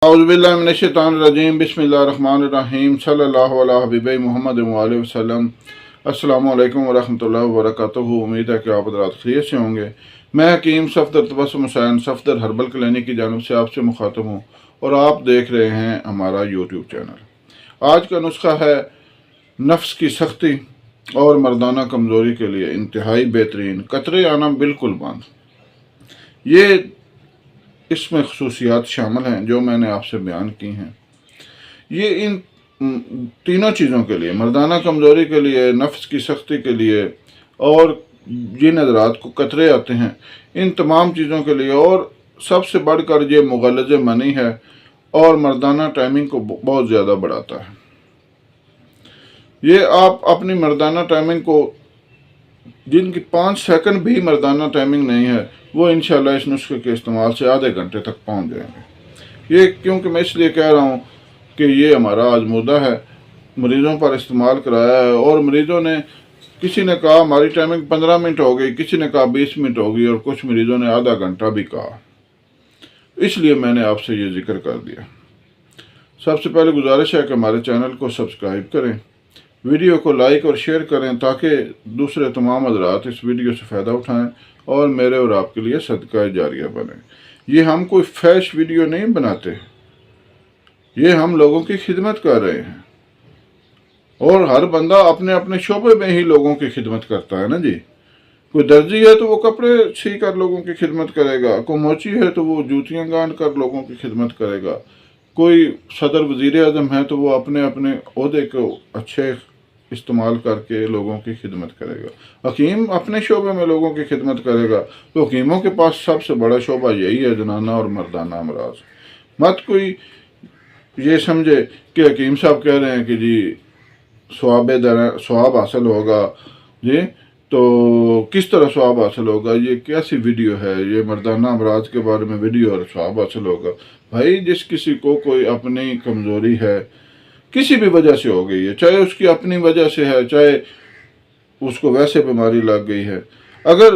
औज़ुबिल्लाहि मिनश्शैतानिर्रजीम बिस्मिल्लाहिर्रहमानिर्रहीम सल्लल्लाहु अला हबीबी मुहम्मद व आलिहि वसल्लम। अस्सलामु अलैकुम वरहमतुल्लाहि वबरकातुहू। उम्मीद है कि आप हज़रात खैरियत से होंगे। मैं हकीम सफदर तबस्सुम हुसैन सफदर हर्बल क्लिनिक की जानिब से आपसे मुखातब हूँ और आप देख रहे हैं हमारा यूट्यूब चैनल। आज का नुस्खा है नफ्स की सख्ती और मर्दाना कमज़ोरी के लिए इंतहाई बेहतरीन कतरे आना बिल्कुल बंद। ये इसमें खसूसियात शामिल हैं जो मैंने आपसे बयान की हैं। ये इन तीनों चीज़ों के लिए, मर्दाना कमज़ोरी के लिए, नफ्स की सख्ती के लिए और जिन हज़रात को कतरे आते हैं, इन तमाम चीज़ों के लिए, और सबसे बढ़कर ये मुग़ल्लिज़ मनी है और मर्दाना टाइमिंग को बहुत ज़्यादा बढ़ाता है। ये आप अपनी मर्दाना टाइमिंग को, जिनकी 5 सेकंड भी मर्दाना टाइमिंग नहीं है, वो इंशाल्लाह इस नुस्खे के इस्तेमाल से आधे घंटे तक पहुंच जाएंगे। ये क्योंकि मैं इसलिए कह रहा हूँ कि ये हमारा आजमूदा है, मरीज़ों पर इस्तेमाल कराया है, और मरीज़ों ने, किसी ने कहा हमारी टाइमिंग 15 मिनट हो गई, किसी ने कहा 20 मिनट हो गई, और कुछ मरीज़ों ने आधा घंटा भी कहा। इसलिए मैंने आपसे ये जिक्र कर दिया। सबसे पहले गुजारिश है कि हमारे चैनल को सब्सक्राइब करें, वीडियो को लाइक और शेयर करें ताकि दूसरे तमाम हज़रात इस वीडियो से फ़ायदा उठाएं और मेरे और आपके लिए सदका जारिया बने। ये हम कोई फैश वीडियो नहीं बनाते, ये हम लोगों की खिदमत कर रहे हैं, और हर बंदा अपने अपने शोबे में ही लोगों की खिदमत करता है ना जी। कोई दर्जी है तो वो कपड़े सी कर लोगों की खिदमत करेगा, कोई मोची है तो वो जूतियाँ गांड कर लोगों की खिदमत करेगा, कोई सदर वज़ीर आज़म है तो वो अपने अपने ओहदे को अच्छे इस्तेमाल करके लोगों की खिदमत करेगा। हकीम अपने शोबे में लोगों की खिदमत करेगा, तो हकीमों के पास सबसे बड़ा शोबा यही है, जनाना और मर्दाना अमराज। मत कोई ये समझे कि हकीम साहब कह रहे हैं कि जी स्वाब हासिल होगा जी, तो किस तरह स्वाब हासिल होगा, ये कैसी वीडियो है, ये मर्दाना अमराज के बारे में वीडियो और स्वाब हासिल होगा। भाई, जिस किसी को कोई अपनी कमज़ोरी है, किसी भी वजह से हो गई है, चाहे उसकी अपनी वजह से है, चाहे उसको वैसे बीमारी लग गई है, अगर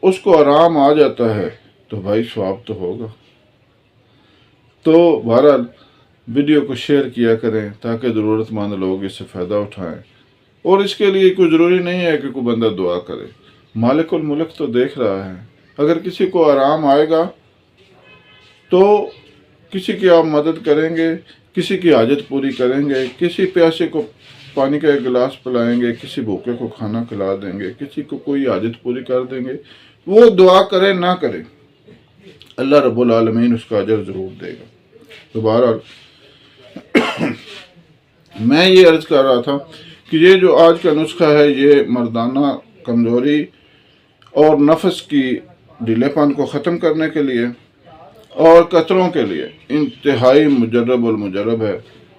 उसको आराम आ जाता है तो भाई स्वाब तो होगा। तो बहरहाल वीडियो को शेयर किया करें ताकि ज़रूरतमंद लोग इससे फ़ायदा उठाएं। और इसके लिए कोई ज़रूरी नहीं है कि कोई बंदा दुआ करे, मालिकुल मुल्क तो देख रहा है। अगर किसी को आराम आएगा तो किसी की आप मदद करेंगे, किसी की हाजत पूरी करेंगे, किसी प्यासे को पानी का एक गिलास पिलाएंगे, किसी भूखे को खाना खिला देंगे, किसी को कोई हाजत पूरी कर देंगे। वो दुआ करे ना करे, अल्लाह रब्बुल आलमीन उसका अजर ज़रूर देगा। तो बहरहाल मैं ये अर्ज़ कर रहा था कि ये जो आज का नुस्खा है, ये मर्दाना कमज़ोरी और नफ्स की ढीलेपन को ख़त्म करने के लिए और कतरों के लिए इंतहाई मुजर्रब है।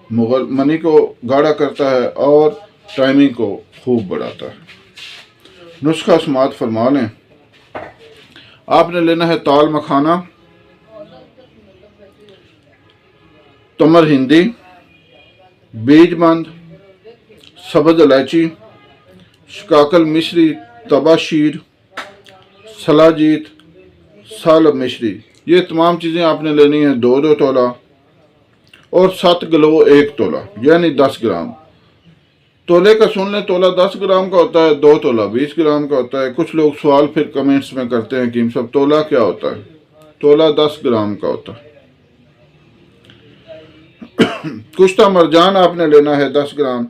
मनी को गाढ़ा करता है और टाइमिंग को खूब बढ़ाता है। नुस्खा समात फरमा लें। आपने लेना है ताल मखाना, तमर हिंदी, बीजबंद, सब्ज़ इलायची, शिकाकल मिश्री, तबाशीर, सलाजीत, सालब मिश्री। ये तमाम चीज़ें आपने लेनी है 2-2 तोला और 7 किलो 1 तोला, यानी 10 ग्राम। तोले का सुन लें, तोला 10 ग्राम का होता है, 2 तोला 20 ग्राम का होता है। कुछ लोग सवाल फिर कमेंट्स में करते हैं कि सब तोला क्या होता है। तोला 10 ग्राम का होता है। कुश्ता मरजान आपने लेना है 10 ग्राम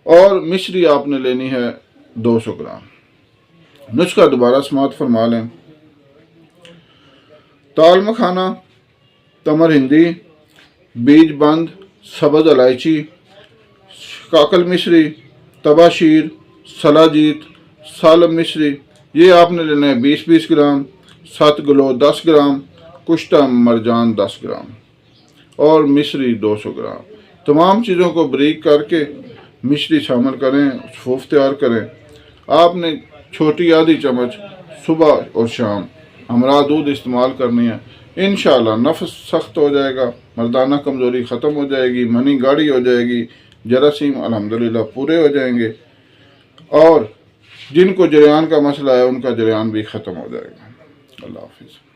और मिश्री आपने लेनी है 200 ग्राम। नुस्खा दोबारा समात फरमा लें। ताल मखाना, तमर हिंदी, बीज बंद, सब्ज़ इलायची, शिकाकल मिश्री, तबाशीर, सलाजीत, सालब मिश्री, ये आपने लेना है 20-20 ग्राम। 7 किलो 10 ग्राम, कुश्ता मरजान 10 ग्राम और मिश्री 200 ग्राम। तमाम चीज़ों को बारीक करके मिश्री शामिल करें, सूफ तैयार करें। आपने छोटी आधी चम्मच सुबह और शाम हमरा दूध इस्तेमाल करनी है। इंशाअल्लाह नफ्स सख्त हो जाएगा, मर्दाना कमज़ोरी ख़त्म हो जाएगी, मनी गाढ़ी हो जाएगी, जरासीम अल्हम्दुलिल्लाह पूरे हो जाएंगे, और जिनको जरियान का मसला है उनका जरियान भी ख़त्म हो जाएगा। अल्लाह हाफ़िज़।